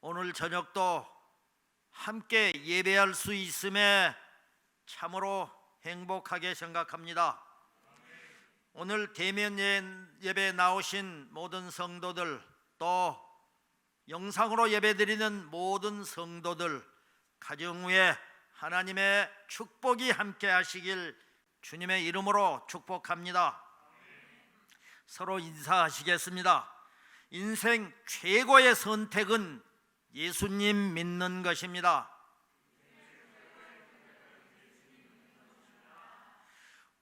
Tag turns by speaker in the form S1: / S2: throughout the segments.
S1: 오늘 저녁도 함께 예배할 수 있음에 참으로 행복하게 생각합니다. 오늘 대면 예배에 나오신 모든 성도들, 또 영상으로 예배드리는 모든 성도들 가정 위에 하나님의 축복이 함께 하시길 주님의 이름으로 축복합니다. 서로 인사하시겠습니다. 인생 최고의 선택은 예수님 믿는 것입니다.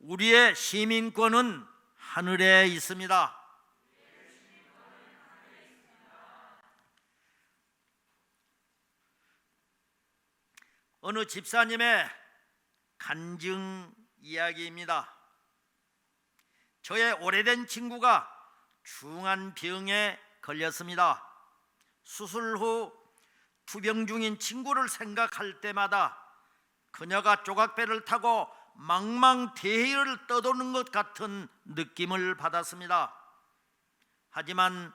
S1: 우리의 시민권은 하늘에 있습니다. 어느 집사님의 간증 이야기입니다. 저의 오래된 친구가 중한 병에 걸렸습니다. 수술 후 투병 중인 친구를 생각할 때마다 그녀가 조각배를 타고 망망대해를 떠도는 것 같은 느낌을 받았습니다. 하지만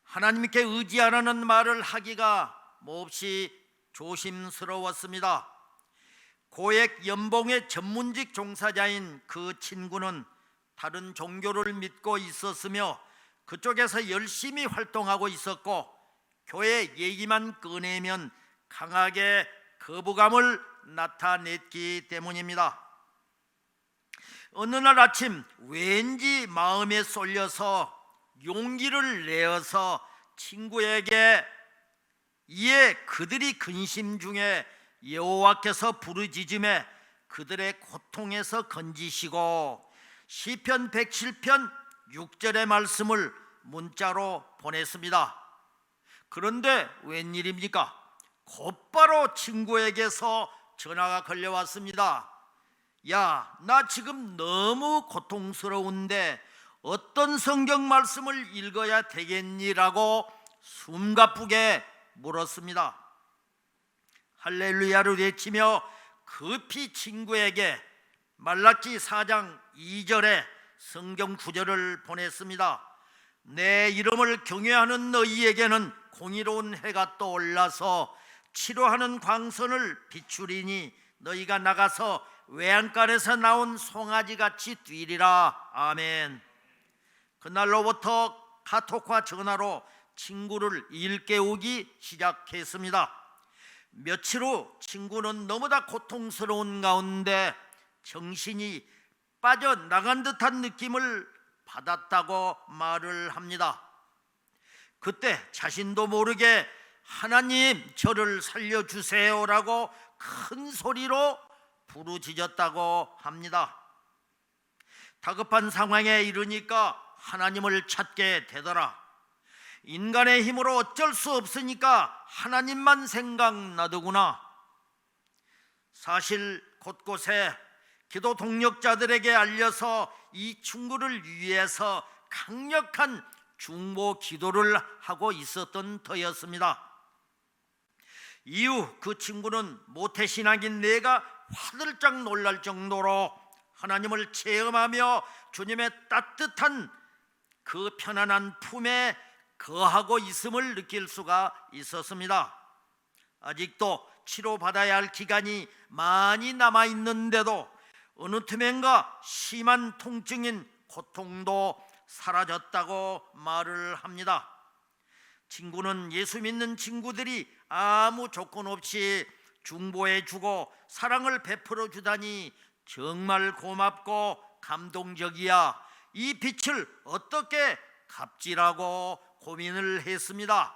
S1: 하나님께 의지하라는 말을 하기가 몹시 조심스러웠습니다. 고액 연봉의 전문직 종사자인 그 친구는 다른 종교를 믿고 있었으며 그쪽에서 열심히 활동하고 있었고, 교회 얘기만 꺼내면 강하게 거부감을 나타냈기 때문입니다. 어느 날 아침 왠지 마음에 쏠려서 용기를 내어서 친구에게 이에 그들이 근심 중에 여호와께서 부르짖음에 그들의 고통에서 건지시고 시편 107편 6절의 말씀을 문자로 보냈습니다. 그런데 웬일입니까? 곧바로 친구에게서 전화가 걸려왔습니다. 야, 나 지금 너무 고통스러운데 어떤 성경 말씀을 읽어야 되겠니라고 숨가쁘게 물었습니다. 할렐루야를 외치며 급히 친구에게 말라기 4장 2절의 성경 구절을 보냈습니다. 내 이름을 경외하는 너희에게는 공의로운 해가 떠올라서 치료하는 광선을 비추리니 너희가 나가서 외양간에서 나온 송아지같이 뛰리라. 아멘. 그날로부터 카톡과 전화로 친구를 일깨우기 시작했습니다. 며칠 후 친구는 너무나 고통스러운 가운데 정신이 빠져나간 듯한 느낌을 받았다고 말을 합니다. 그때 자신도 모르게 하나님 저를 살려주세요라고 큰 소리로 부르짖었다고 합니다. 다급한 상황에 이르니까 하나님을 찾게 되더라. 인간의 힘으로 어쩔 수 없으니까 하나님만 생각나더구나. 사실 곳곳에 기도 동력자들에게 알려서 이 친구를 위해서 강력한 중보 기도를 하고 있었던 터였습니다. 이후 그 친구는 모태신앙인 내가 화들짝 놀랄 정도로 하나님을 체험하며 주님의 따뜻한 그 편안한 품에 거하고 있음을 느낄 수가 있었습니다. 아직도 치료받아야 할 기간이 많이 남아있는데도 어느 틈엔가 심한 통증인 고통도 사라졌다고 말을 합니다. 친구는 예수 믿는 친구들이 아무 조건 없이 중보해 주고 사랑을 베풀어 주다니 정말 고맙고 감동적이야. 이 빛을 어떻게 갚지라고 고민을 했습니다.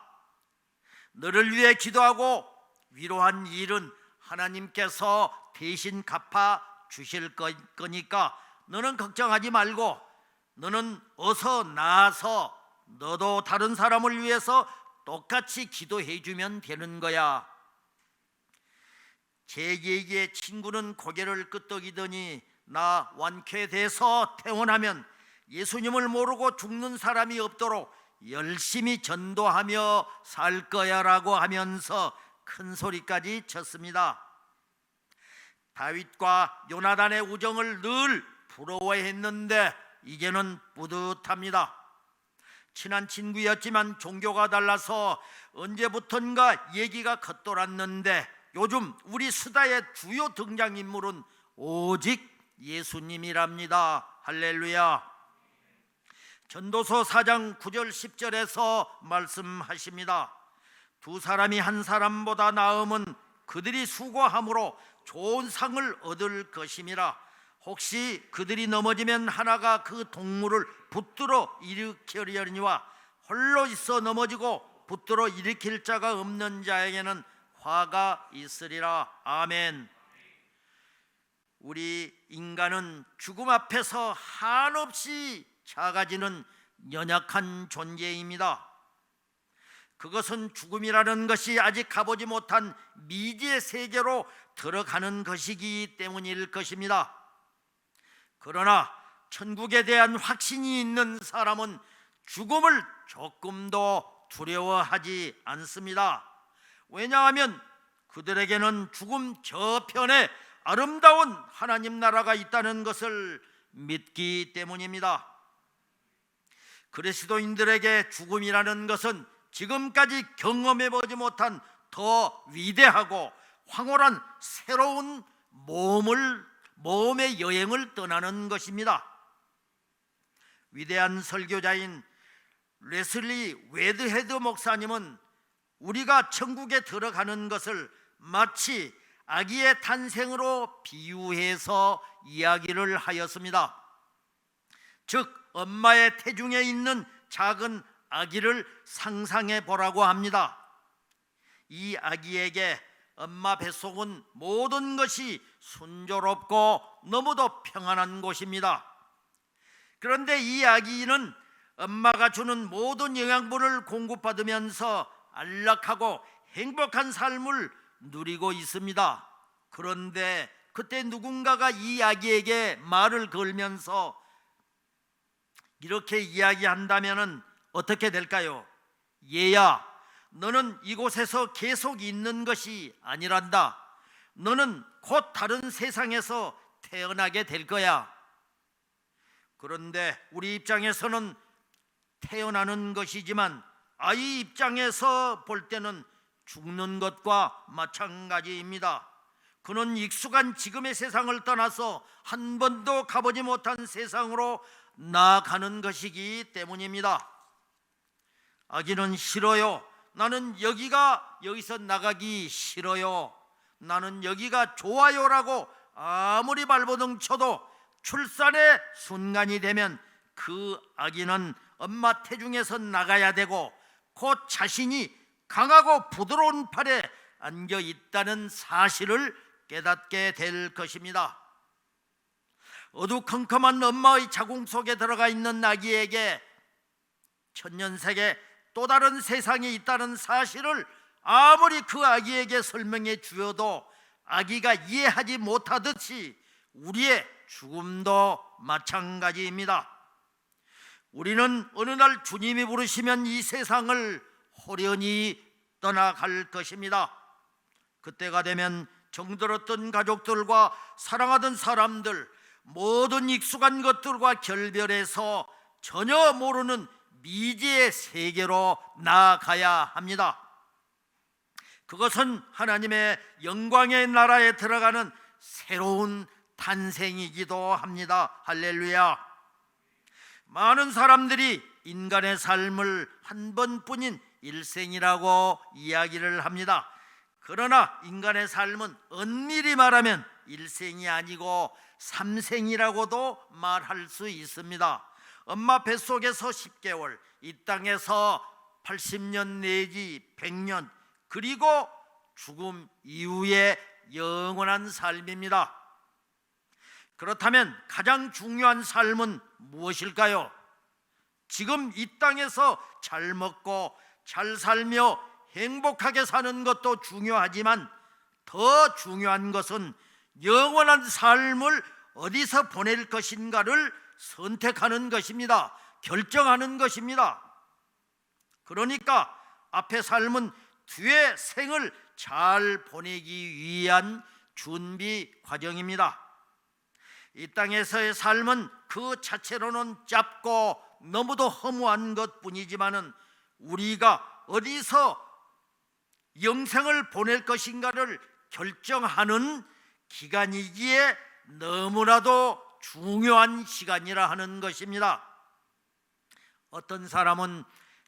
S1: 너를 위해 기도하고 위로한 일은 하나님께서 대신 갚아 주실 거니까 너는 걱정하지 말고 너는 어서 나아서 너도 다른 사람을 위해서 똑같이 기도해 주면 되는 거야. 제 얘기에 친구는 고개를 끄덕이더니 나 완쾌돼서 퇴원하면 예수님을 모르고 죽는 사람이 없도록 열심히 전도하며 살 거야라고 하면서 큰 소리까지 쳤습니다. 다윗과 요나단의 우정을 늘 부러워했는데 이제는 뿌듯합니다. 친한 친구였지만 종교가 달라서 언제부턴가 얘기가 겉돌았는데 요즘 우리 수다의 주요 등장인물은 오직 예수님이랍니다. 할렐루야. 전도서 4장 9절 10절에서 말씀하십니다. 두 사람이 한 사람보다 나음은 그들이 수고함으로 좋은 상을 얻을 것임이라. 혹시 그들이 넘어지면 하나가 그 동물을 붙들어 일으키려니와 홀로 있어 넘어지고 붙들어 일으킬 자가 없는 자에게는 화가 있으리라. 아멘. 우리 인간은 죽음 앞에서 한없이 작아지는 연약한 존재입니다. 그것은 죽음이라는 것이 아직 가보지 못한 미지의 세계로 들어가는 것이기 때문일 것입니다. 그러나 천국에 대한 확신이 있는 사람은 죽음을 조금도 두려워하지 않습니다. 왜냐하면 그들에게는 죽음 저편에 아름다운 하나님 나라가 있다는 것을 믿기 때문입니다. 그리스도인들에게 죽음이라는 것은 지금까지 경험해보지 못한 더 위대하고 황홀한 새로운 모험의 여행을 떠나는 것입니다. 위대한 설교자인 레슬리 웨드헤드 목사님은 우리가 천국에 들어가는 것을 마치 아기의 탄생으로 비유해서 이야기를 하였습니다. 즉 엄마의 태중에 있는 작은 아기를 상상해 보라고 합니다. 이 아기에게 엄마 뱃속은 모든 것이 순조롭고 너무도 평안한 곳입니다. 그런데 이 아기는 엄마가 주는 모든 영양분을 공급받으면서 안락하고 행복한 삶을 누리고 있습니다. 그런데 그때 누군가가 이 아기에게 말을 걸면서 이렇게 이야기한다면 어떻게 될까요? 얘야, 너는 이곳에서 계속 있는 것이 아니란다. 너는 곧 다른 세상에서 태어나게 될 거야. 그런데 우리 입장에서는 태어나는 것이지만 아이 입장에서 볼 때는 죽는 것과 마찬가지입니다. 그는 익숙한 지금의 세상을 떠나서 한 번도 가보지 못한 세상으로 나아가는 것이기 때문입니다. 아기는 싫어요. 나는 여기서 나가기 싫어요. 나는 여기가 좋아요라고 아무리 발버둥 쳐도 출산의 순간이 되면 그 아기는 엄마 태중에서 나가야 되고 곧 자신이 강하고 부드러운 팔에 안겨 있다는 사실을 깨닫게 될 것입니다. 어두컴컴한 엄마의 자궁 속에 들어가 있는 아기에게 천년색의 또 다른 세상이 있다는 사실을 아무리 그 아기에게 설명해 주어도 아기가 이해하지 못하듯이 우리의 죽음도 마찬가지입니다. 우리는 어느 날 주님이 부르시면 이 세상을 호련히 떠나갈 것입니다. 그때가 되면 정들었던 가족들과 사랑하던 사람들, 모든 익숙한 것들과 결별해서 전혀 모르는 미지의 세계로 나아가야 합니다. 그것은 하나님의 영광의 나라에 들어가는 새로운 탄생이기도 합니다. 할렐루야. 많은 사람들이 인간의 삶을 한 번뿐인 일생이라고 이야기를 합니다. 그러나 인간의 삶은 엄밀히 말하면 일생이 아니고 삼생이라고도 말할 수 있습니다. 엄마 뱃속에서 10개월, 이 땅에서 80년 내지 100년, 그리고 죽음 이후의 영원한 삶입니다. 그렇다면 가장 중요한 삶은 무엇일까요? 지금 이 땅에서 잘 먹고 잘 살며 행복하게 사는 것도 중요하지만 더 중요한 것은 영원한 삶을 어디서 보낼 것인가를 선택하는 것입니다. 결정하는 것입니다. 그러니까 앞의 삶은 뒤의 생을 잘 보내기 위한 준비 과정입니다. 이 땅에서의 삶은 그 자체로는 짧고 너무도 허무한 것뿐이지만은 우리가 어디서 영생을 보낼 것인가를 결정하는 기간이기에 너무나도 중요한 시간이라 하는 것입니다. 어떤 사람은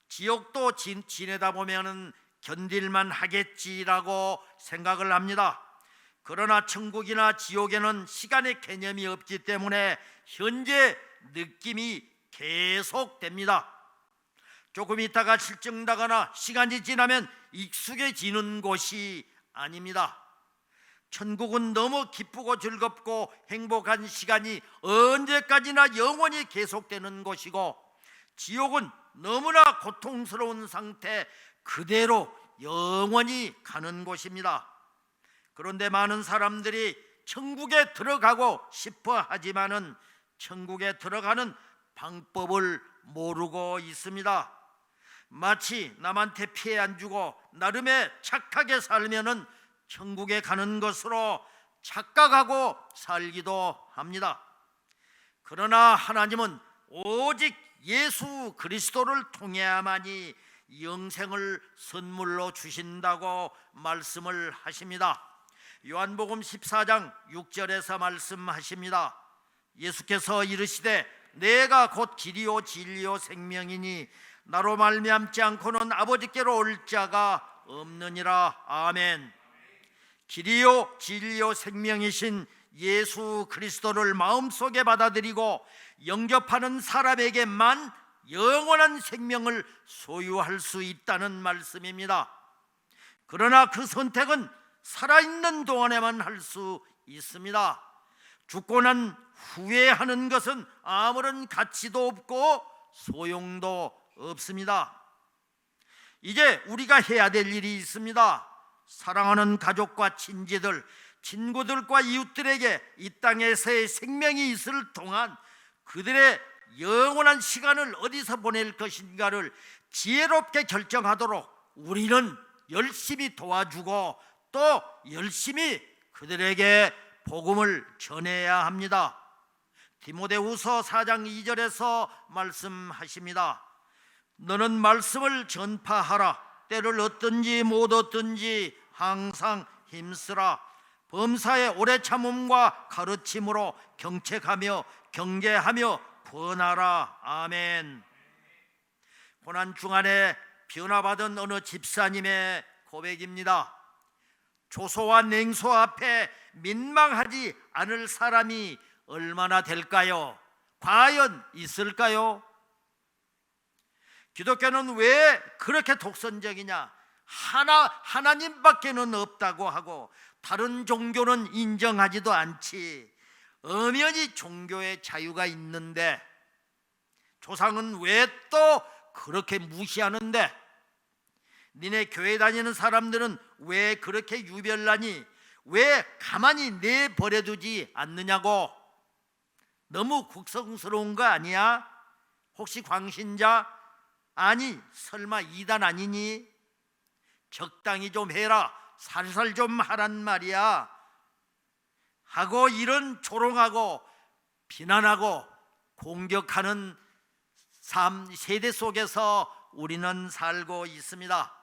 S1: 지옥도 지내다 보면은 견딜만 하겠지라고 생각을 합니다. 그러나 천국이나 지옥에는 시간의 개념이 없기 때문에 현재 느낌이 계속됩니다. 조금 있다가 실증나거나 시간이 지나면 익숙해지는 곳이 아닙니다. 천국은 너무 기쁘고 즐겁고 행복한 시간이 언제까지나 영원히 계속되는 곳이고, 지옥은 너무나 고통스러운 상태 그대로 영원히 가는 곳입니다. 그런데 많은 사람들이 천국에 들어가고 싶어 하지만은 천국에 들어가는 방법을 모르고 있습니다. 마치 남한테 피해 안 주고 나름의 착하게 살면은 천국에 가는 것으로 착각하고 살기도 합니다. 그러나 하나님은 오직 예수 그리스도를 통해야만이 영생을 선물로 주신다고 말씀을 하십니다. 요한복음 14장 6절에서 말씀하십니다. 예수께서 이르시되 내가 곧 길이요 진리요 생명이니 나로 말미암지 않고는 아버지께로 올 자가 없느니라. 아멘. 길이요 진리요 생명이신 예수 그리스도를 마음속에 받아들이고 영접하는 사람에게만 영원한 생명을 소유할 수 있다는 말씀입니다. 그러나 그 선택은 살아있는 동안에만 할 수 있습니다. 죽고 난 후에 하는 것은 아무런 가치도 없고 소용도 없습니다. 이제 우리가 해야 될 일이 있습니다. 사랑하는 가족과 친지들, 친구들과 이웃들에게 이 땅에서의 생명이 있을 동안 그들의 영원한 시간을 어디서 보낼 것인가를 지혜롭게 결정하도록 우리는 열심히 도와주고 또 열심히 그들에게 복음을 전해야 합니다. 디모데후서 4장 2절에서 말씀하십니다. 너는 말씀을 전파하라. 때를 얻든지 못 얻든지 항상 힘쓰라. 범사에 오래 참음과 가르침으로 경책하며 경계하며 권하라. 아멘. 고난 중간에 변화받은 어느 집사님의 고백입니다. 조소와 냉소 앞에 민망하지 않을 사람이 얼마나 될까요? 과연 있을까요? 기독교는 왜 그렇게 독선적이냐? 하나님밖에는 없다고 하고 다른 종교는 인정하지도 않지. 엄연히 종교의 자유가 있는데 조상은 왜 또 그렇게 무시하는데? 니네 교회 다니는 사람들은 왜 그렇게 유별나니? 왜 가만히 내버려두지 않느냐고. 너무 국성스러운 거 아니야? 혹시 광신자? 아니 설마 이단 아니니? 적당히 좀 해라, 살살 좀 하란 말이야 하고 이런 조롱하고 비난하고 공격하는 세대 속에서 우리는 살고 있습니다.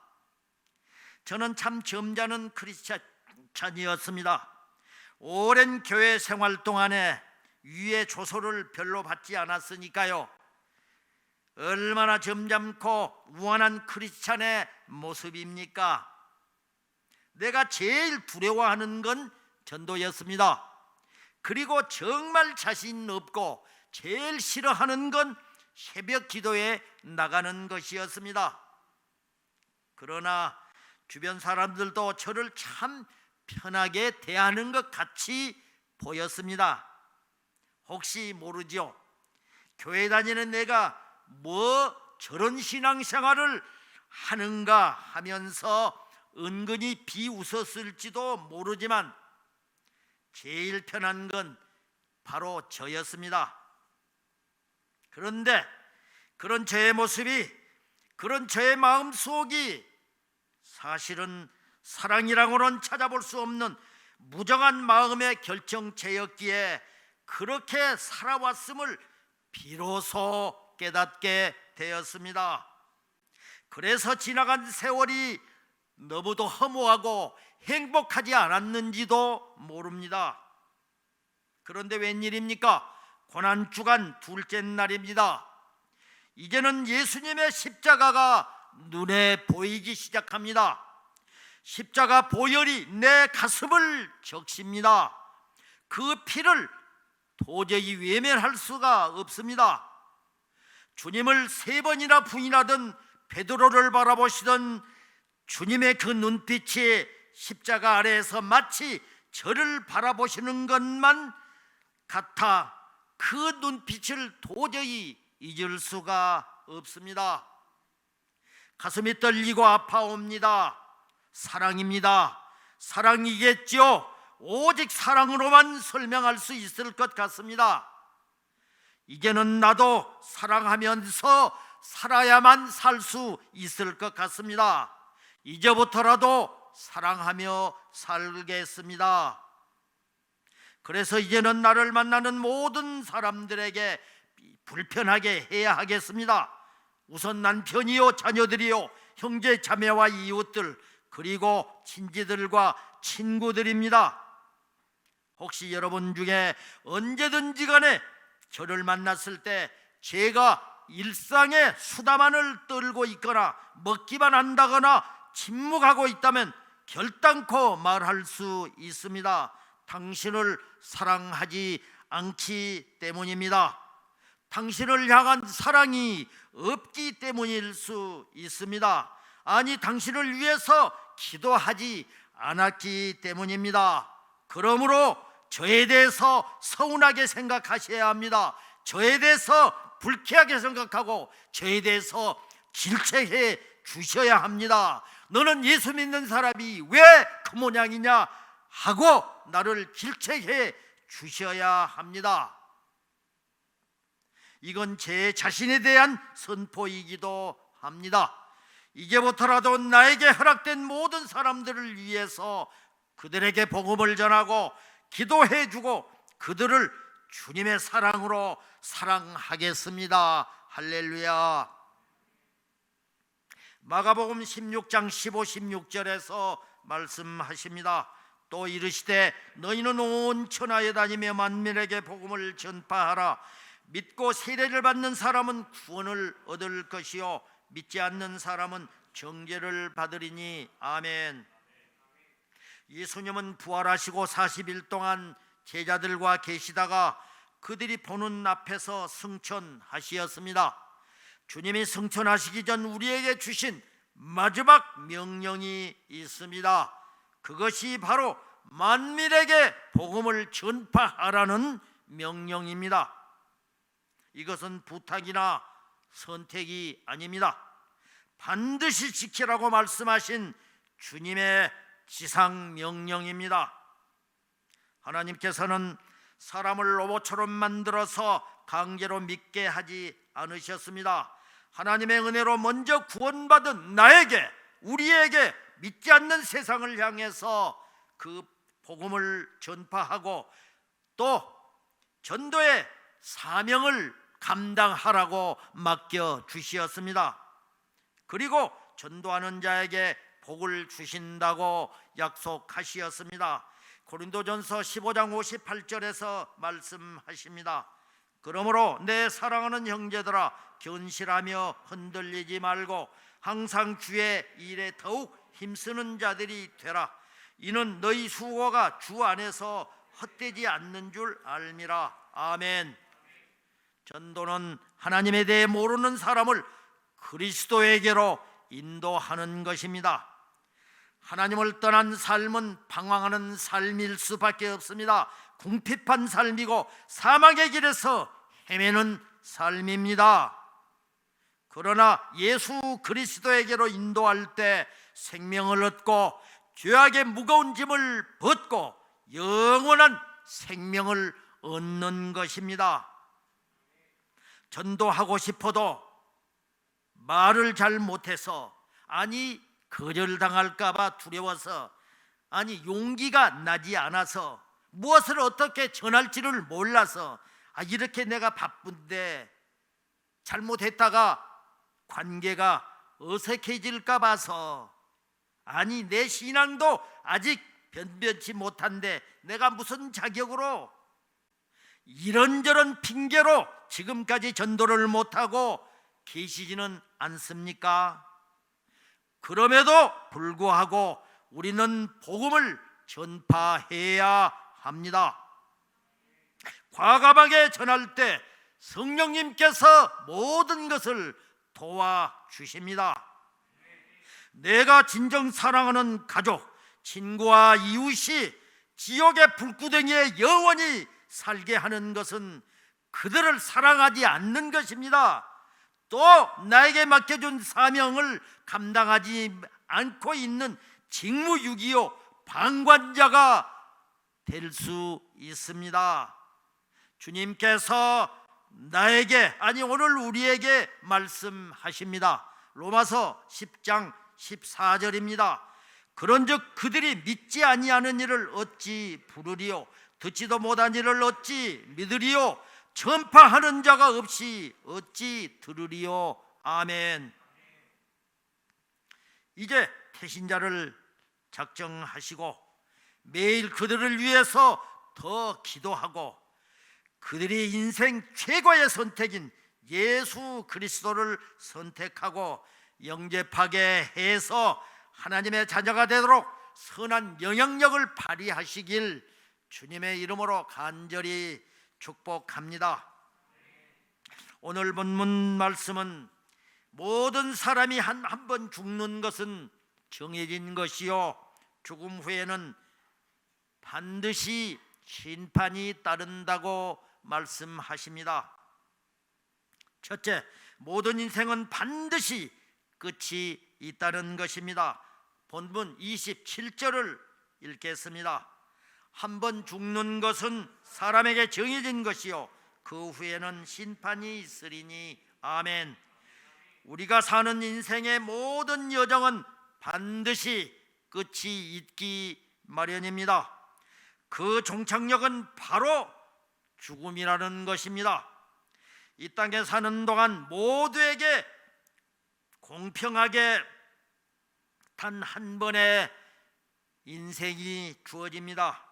S1: 저는 참 점잖은 크리스찬이었습니다. 오랜 교회 생활 동안에 위의 조소를 별로 받지 않았으니까요. 얼마나 점잖고 우환한 크리스찬의 모습입니까? 내가 제일 두려워하는 건 전도였습니다. 그리고 정말 자신 없고 제일 싫어하는 건 새벽 기도에 나가는 것이었습니다. 그러나 주변 사람들도 저를 참 편하게 대하는 것 같이 보였습니다. 혹시 모르죠? 교회 다니는 내가 뭐 저런 신앙생활을 하는가 하면서 은근히 비웃었을지도 모르지만 제일 편한 건 바로 저였습니다. 그런데 그런 저의 모습이, 그런 저의 마음속이 사실은 사랑이라고는 찾아볼 수 없는 무정한 마음의 결정체였기에 그렇게 살아왔음을 비로소 깨닫게 되었습니다. 그래서 지나간 세월이 너무도 허무하고 행복하지 않았는지도 모릅니다. 그런데 웬일입니까? 고난주간 둘째 날입니다. 이제는 예수님의 십자가가 눈에 보이기 시작합니다. 십자가 보혈이 내 가슴을 적십니다. 그 피를 도저히 외면할 수가 없습니다. 주님을 3번이나 부인하던 베드로를 바라보시던 주님의 그 눈빛이 십자가 아래에서 마치 저를 바라보시는 것만 같아 그 눈빛을 도저히 잊을 수가 없습니다. 가슴이 떨리고 아파옵니다. 사랑입니다. 사랑이겠죠. 오직 사랑으로만 설명할 수 있을 것 같습니다. 이제는 나도 사랑하면서 살아야만 살 수 있을 것 같습니다. 이제부터라도 사랑하며 살겠습니다. 그래서 이제는 나를 만나는 모든 사람들에게 불편하게 해야 하겠습니다. 우선 남편이요, 자녀들이요, 형제 자매와 이웃들, 그리고 친지들과 친구들입니다. 혹시 여러분 중에 언제든지 간에 저를 만났을 때 제가 일상의 수다만을 떨고 있거나 먹기만 한다거나 침묵하고 있다면 결단코 말할 수 있습니다. 당신을 사랑하지 않기 때문입니다. 당신을 향한 사랑이 없기 때문일 수 있습니다. 아니, 당신을 위해서 기도하지 않았기 때문입니다. 그러므로 저에 대해서 서운하게 생각하셔야 합니다. 저에 대해서 불쾌하게 생각하고 저에 대해서 질책해 주셔야 합니다. 너는 예수 믿는 사람이 왜 그 모양이냐 하고 나를 질책해 주셔야 합니다. 이건 제 자신에 대한 선포이기도 합니다. 이제부터라도 나에게 허락된 모든 사람들을 위해서 그들에게 복음을 전하고 기도해 주고 그들을 주님의 사랑으로 사랑하겠습니다. 할렐루야. 마가복음 16장 15, 16절에서 말씀하십니다. 또 이르시되 너희는 온 천하에 다니며 만민에게 복음을 전파하라. 믿고 세례를 받는 사람은 구원을 얻을 것이요 믿지 않는 사람은 정죄를 받으리니. 아멘. 예수님은 부활하시고 40일 동안 제자들과 계시다가 그들이 보는 앞에서 승천하시었습니다. 주님이 승천하시기 전 우리에게 주신 마지막 명령이 있습니다. 그것이 바로 만민에게 복음을 전파하라는 명령입니다. 이것은 부탁이나 선택이 아닙니다. 반드시 지키라고 말씀하신 주님의 지상 명령입니다. 하나님께서는 사람을 로봇처럼 만들어서 강제로 믿게 하지 않으셨습니다. 하나님의 은혜로 먼저 구원받은 나에게, 우리에게 믿지 않는 세상을 향해서 그 복음을 전파하고 또 전도의 사명을 감당하라고 맡겨 주시었습니다. 그리고 전도하는 자에게 복을 주신다고 약속하시었습니다. 고린도전서 15장 58절에서 말씀하십니다. 그러므로 내 사랑하는 형제들아, 견실하며 흔들리지 말고 항상 주의 일에 더욱 힘쓰는 자들이 되라. 이는 너희 수고가 주 안에서 헛되지 않는 줄 알미라. 아멘. 전도는 하나님에 대해 모르는 사람을 그리스도에게로 인도하는 것입니다. 하나님을 떠난 삶은 방황하는 삶일 수밖에 없습니다. 궁핍한 삶이고 사망의 길에서 헤매는 삶입니다. 그러나 예수 그리스도에게로 인도할 때 생명을 얻고 죄악의 무거운 짐을 벗고 영원한 생명을 얻는 것입니다. 전도하고 싶어도 말을 잘 못해서, 아니 거절당할까 봐 두려워서, 아니 용기가 나지 않아서, 무엇을 어떻게 전할지를 몰라서, 이렇게 내가 바쁜데 잘못했다가 관계가 어색해질까 봐서, 아니 내 신앙도 아직 변변치 못한데 내가 무슨 자격으로, 이런저런 핑계로 지금까지 전도를 못하고 계시지는 않습니까? 그럼에도 불구하고 우리는 복음을 전파해야 합니다. 과감하게 전할 때 성령님께서 모든 것을 도와주십니다. 내가 진정 사랑하는 가족, 친구와 이웃이 지옥의 불구덩이에 영원히 살게 하는 것은 그들을 사랑하지 않는 것입니다. 또 나에게 맡겨준 사명을 감당하지 않고 있는 직무유기요 방관자가 될 수 있습니다. 주님께서 나에게, 아니 오늘 우리에게 말씀하십니다. 로마서 10장 14절입니다. 그런즉 그들이 믿지 아니하는 일을 어찌 부르리요, 듣지도 못한 일을 어찌 믿으리요, 전파하는 자가 없이 어찌 들으리요. 아멘. 이제 태신자를 작정하시고 매일 그들을 위해서 더 기도하고 그들이 인생 최고의 선택인 예수 그리스도를 선택하고 영접하게 해서 하나님의 자녀가 되도록 선한 영향력을 발휘하시길 주님의 이름으로 간절히 축복합니다. 오늘 본문 말씀은 모든 사람이 한 번 죽는 것은 정해진 것이요 죽음 후에는 반드시 심판이 따른다고 말씀하십니다. 첫째, 모든 인생은 반드시 끝이 있다는 것입니다. 본문 27절을 읽겠습니다. 한 번 죽는 것은 사람에게 정해진 것이요 그 후에는 심판이 있으리니. 아멘. 우리가 사는 인생의 모든 여정은 반드시 끝이 있기 마련입니다. 그 종착역은 바로 죽음이라는 것입니다. 이 땅에 사는 동안 모두에게 공평하게 단 한 번의 인생이 주어집니다.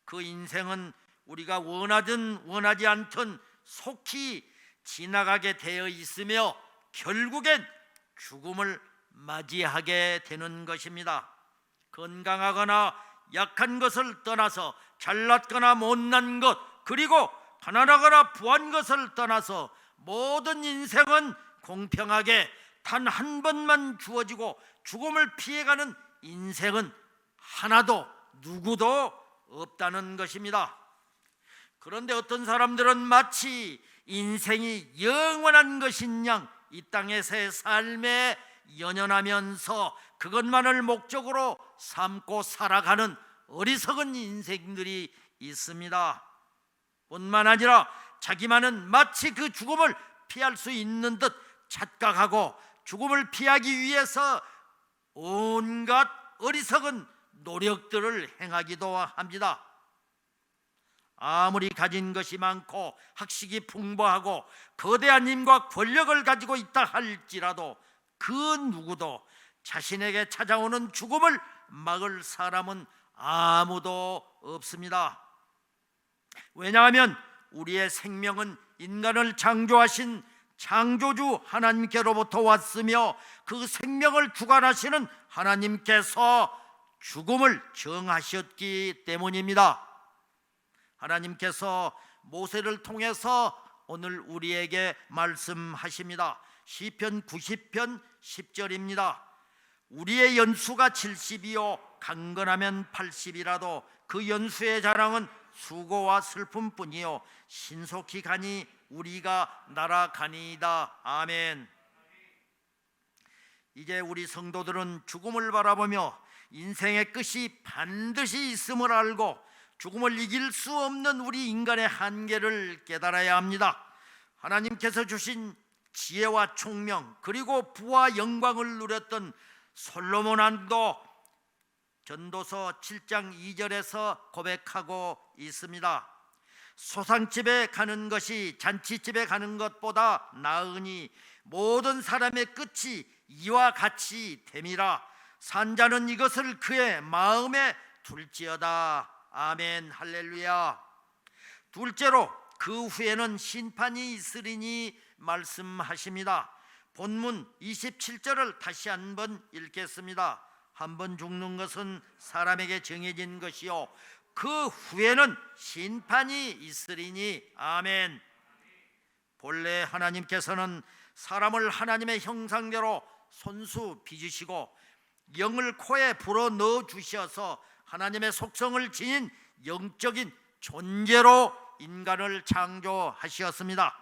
S1: 그 인생은 우리가 원하든 원하지 않든 속히 지나가게 되어 있으며 결국엔 죽음을 맞이하게 되는 것입니다. 건강하거나 약한 것을 떠나서 잘났거나 못난 것, 그리고 가난하거나 부한 것을 떠나서 모든 인생은 공평하게 단 한 번만 주어지고 죽음을 피해가는 인생은 하나도 누구도 없다는 것입니다. 그런데 어떤 사람들은 마치 인생이 영원한 것인 양 이 땅에서의 삶에 연연하면서 그것만을 목적으로 삼고 살아가는 어리석은 인생들이 있습니다. 뿐만 아니라 자기만은 마치 그 죽음을 피할 수 있는 듯 착각하고 죽음을 피하기 위해서 온갖 어리석은 노력들을 행하기도 합니다. 아무리 가진 것이 많고 학식이 풍부하고 거대한 힘과 권력을 가지고 있다 할지라도 그 누구도 자신에게 찾아오는 죽음을 막을 사람은 아무도 없습니다. 왜냐하면 우리의 생명은 인간을 창조하신 창조주 하나님께로부터 왔으며 그 생명을 주관하시는 하나님께서 죽음을 정하셨기 때문입니다. 하나님께서 모세를 통해서 오늘 우리에게 말씀하십니다. 시편 90편 10절입니다. 우리의 연수가 70이요 강건하면 80이라도 그 연수의 자랑은 수고와 슬픔뿐이요 신속히 가니 우리가 날아가니이다. 아멘. 이제 우리 성도들은 죽음을 바라보며 인생의 끝이 반드시 있음을 알고 죽음을 이길 수 없는 우리 인간의 한계를 깨달아야 합니다. 하나님께서 주신 지혜와 총명 그리고 부와 영광을 누렸던 솔로몬 왕도 전도서 7장 2절에서 고백하고 있습니다. 소상집에 가는 것이 잔치집에 가는 것보다 나으니 모든 사람의 끝이 이와 같이 됨이라. 산자는 이것을 그의 마음에 둘지어다. 아멘. 할렐루야. 둘째로 그 후에는 심판이 있으리니 말씀하십니다. 본문 27절을 다시 한번 읽겠습니다. 한번 죽는 것은 사람에게 정해진 것이요 그 후에는 심판이 있으리니. 아멘. 본래 하나님께서는 사람을 하나님의 형상대로 손수 빚으시고 영을 코에 불어 넣어 주셔서 하나님의 속성을 지닌 영적인 존재로 인간을 창조하셨습니다.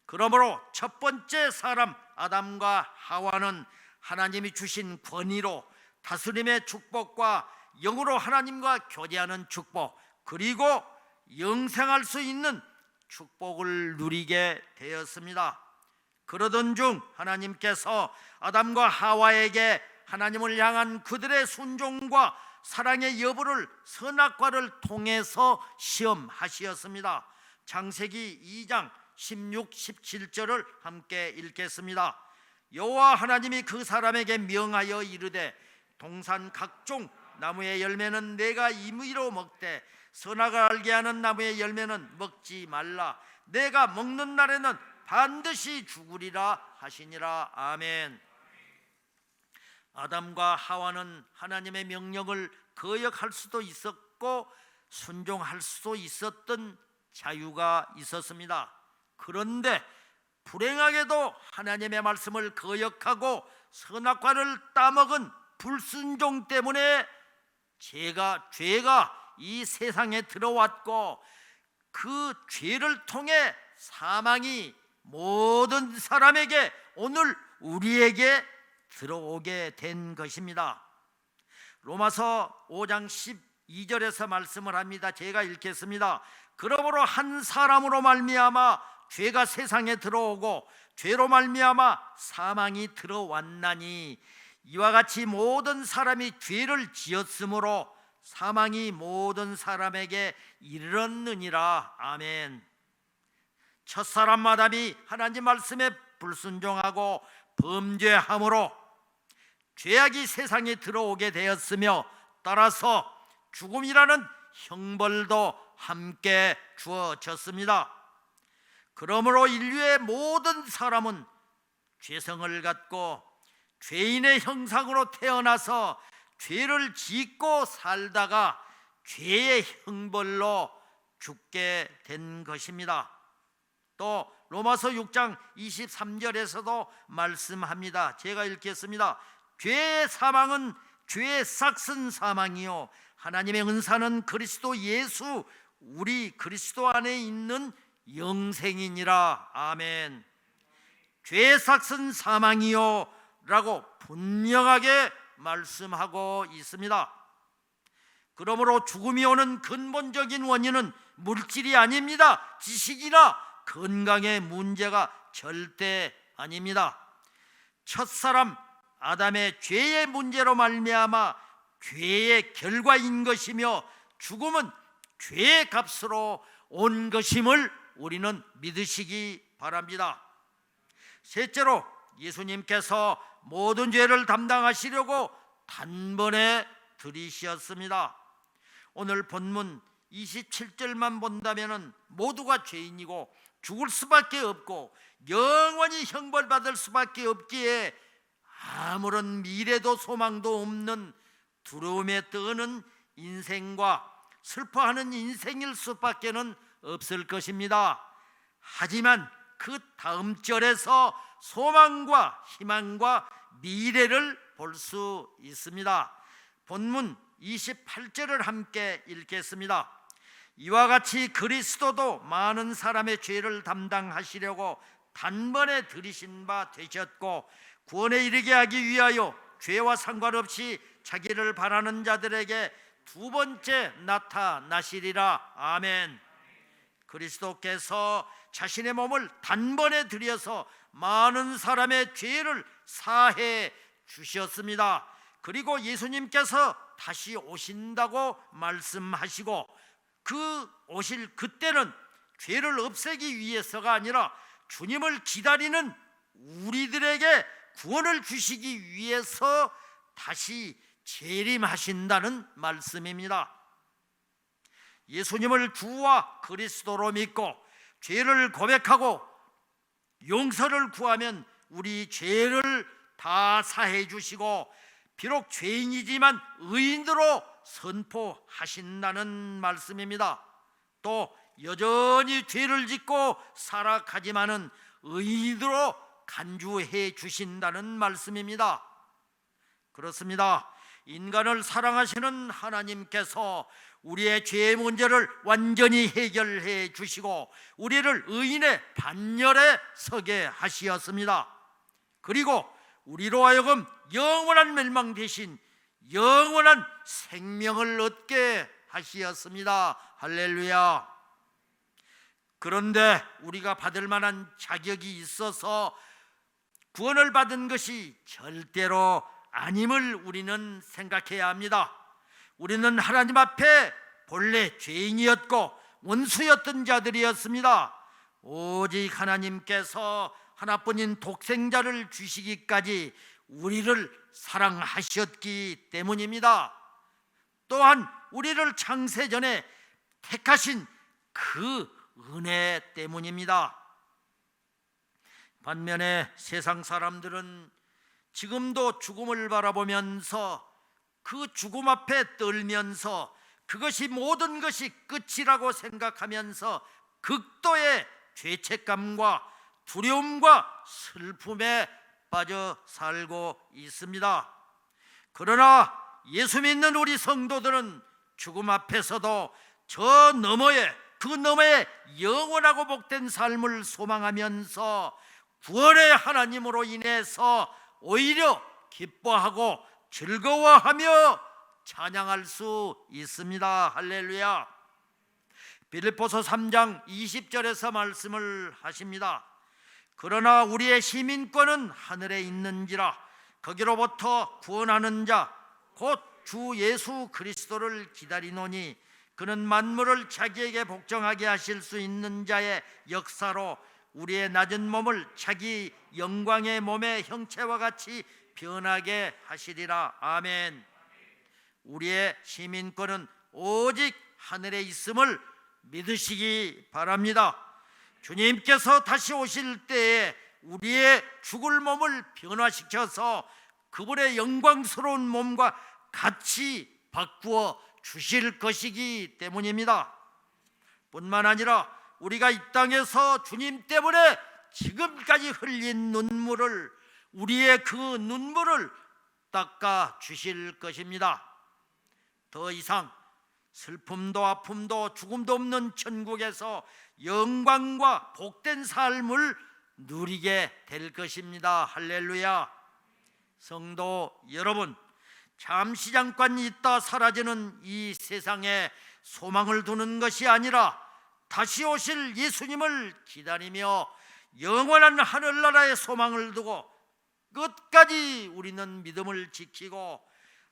S1: 그러므로 첫 번째 사람 아담과 하와는 하나님이 주신 권위로 다스림의 축복과 영으로 하나님과 교제하는 축복, 그리고 영생할 수 있는 축복을 누리게 되었습니다. 그러던 중 하나님께서 아담과 하와에게 하나님을 향한 그들의 순종과 사랑의 여부를 선악과를 통해서 시험하시었습니다. 창세기 2장 16, 17절을 함께 읽겠습니다. 여호와 하나님이 그 사람에게 명하여 이르되 동산 각종 나무의 열매는 내가 임의로 먹되 선악을 알게 하는 나무의 열매는 먹지 말라. 내가 먹는 날에는 반드시 죽으리라 하시니라. 아멘. 아담과 하와는 하나님의 명령을 거역할 수도 있었고 순종할 수도 있었던 자유가 있었습니다. 그런데 불행하게도 하나님의 말씀을 거역하고 선악과를 따먹은 불순종 때문에 죄가 이 세상에 들어왔고 그 죄를 통해 사망이 모든 사람에게, 오늘 우리에게 들어오게 된 것입니다. 로마서 5장 12절에서 말씀을 합니다. 제가 읽겠습니다. 그러므로 한 사람으로 말미암아 죄가 세상에 들어오고 죄로 말미암아 사망이 들어왔나니 이와 같이 모든 사람이 죄를 지었으므로 사망이 모든 사람에게 이르렀느니라. 아멘. 첫사람 아담이 하나님 말씀에 불순종하고 범죄함으로 죄악이 세상에 들어오게 되었으며 따라서 죽음이라는 형벌도 함께 주어졌습니다. 그러므로 인류의 모든 사람은 죄성을 갖고 죄인의 형상으로 태어나서 죄를 짓고 살다가 죄의 형벌로 죽게 된 것입니다. 또 로마서 6장 23절에서도 말씀합니다. 제가 읽겠습니다. 죄의 사망은 죄의 싹슨 사망이요 하나님의 은사는 그리스도 예수 우리 그리스도 안에 있는 영생이니라. 아멘. 죄의 싹슨 사망이요 라고 분명하게 말씀하고 있습니다. 그러므로 죽음이 오는 근본적인 원인은 물질이 아닙니다. 지식이나 건강의 문제가 절대 아닙니다. 첫사람 아담의 죄의 문제로 말미암아 죄의 결과인 것이며 죽음은 죄의 값으로 온 것임을 우리는 믿으시기 바랍니다. 셋째로 예수님께서 모든 죄를 담당하시려고 단번에 들이셨습니다. 오늘 본문 27절만 본다면 모두가 죄인이고 죽을 수밖에 없고 영원히 형벌받을 수밖에 없기에 아무런 미래도 소망도 없는 두려움에 떠는 인생과 슬퍼하는 인생일 수밖에는 없을 것입니다. 하지만 그 다음 절에서 소망과 희망과 미래를 볼 수 있습니다. 본문 28절을 함께 읽겠습니다. 이와 같이 그리스도도 많은 사람의 죄를 담당하시려고 단번에 들이신 바 되셨고 구원에 이르게 하기 위하여 죄와 상관없이 자기를 바라는 자들에게 두 번째 나타나시리라. 아멘. 그리스도께서 자신의 몸을 단번에 들여서 많은 사람의 죄를 사해 주셨습니다. 그리고 예수님께서 다시 오신다고 말씀하시고 그 오실 그때는 죄를 없애기 위해서가 아니라 주님을 기다리는 우리들에게 구원을 주시기 위해서 다시 재림하신다는 말씀입니다. 예수님을 주와 그리스도로 믿고 죄를 고백하고 용서를 구하면 우리 죄를 다 사해 주시고 비록 죄인이지만 의인으로 선포하신다는 말씀입니다. 또 여전히 죄를 짓고 살아가지만은 의인으로 간주해 주신다는 말씀입니다. 그렇습니다. 인간을 사랑하시는 하나님께서 우리의 죄의 문제를 완전히 해결해 주시고 우리를 의인의 반열에 서게 하시었습니다. 그리고 우리로 하여금 영원한 멸망 대신 영원한 생명을 얻게 하시었습니다. 할렐루야. 그런데 우리가 받을 만한 자격이 있어서 구원을 받은 것이 절대로 아님을 우리는 생각해야 합니다. 우리는 하나님 앞에 본래 죄인이었고 원수였던 자들이었습니다. 오직 하나님께서 하나뿐인 독생자를 주시기까지 우리를 사랑하셨기 때문입니다. 또한 우리를 창세전에 택하신 그 은혜 때문입니다. 반면에 세상 사람들은 지금도 죽음을 바라보면서 그 죽음 앞에 떨면서 그것이 모든 것이 끝이라고 생각하면서 극도의 죄책감과 두려움과 슬픔에 빠져 살고 있습니다. 그러나 예수 믿는 우리 성도들은 죽음 앞에서도 저 너머에 그 너머에 영원하고 복된 삶을 소망하면서 구원의 하나님으로 인해서 오히려 기뻐하고 즐거워하며 찬양할 수 있습니다. 할렐루야. 빌립보서 3장 20절에서 말씀을 하십니다. 그러나 우리의 시민권은 하늘에 있는지라 거기로부터 구원하는 자 곧 주 예수 그리스도를 기다리노니 그는 만물을 자기에게 복종하게 하실 수 있는 자의 역사로 우리의 낮은 몸을 자기 영광의 몸의 형체와 같이 변하게 하시리라. 아멘. 우리의 시민권은 오직 하늘에 있음을 믿으시기 바랍니다. 주님께서 다시 오실 때에 우리의 죽을 몸을 변화시켜서 그분의 영광스러운 몸과 같이 바꾸어 주실 것이기 때문입니다. 뿐만 아니라 우리가 이 땅에서 주님 때문에 지금까지 흘린 눈물을 우리의 그 눈물을 닦아 주실 것입니다. 더 이상 슬픔도 아픔도 죽음도 없는 천국에서 영광과 복된 삶을 누리게 될 것입니다. 할렐루야. 성도 여러분, 잠시 잠깐 있다 사라지는 이 세상에 소망을 두는 것이 아니라 다시 오실 예수님을 기다리며 영원한 하늘나라의 소망을 두고 끝까지 우리는 믿음을 지키고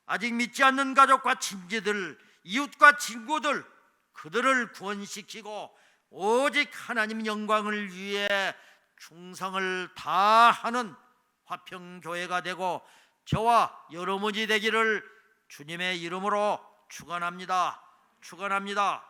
S1: 아직 믿지 않는 가족과 친지들, 이웃과 친구들, 그들을 구원시키고 오직 하나님 영광을 위해 충성을 다하는 화평교회가 되고 저와 여러분이 되기를 주님의 이름으로 축원합니다. 축원합니다.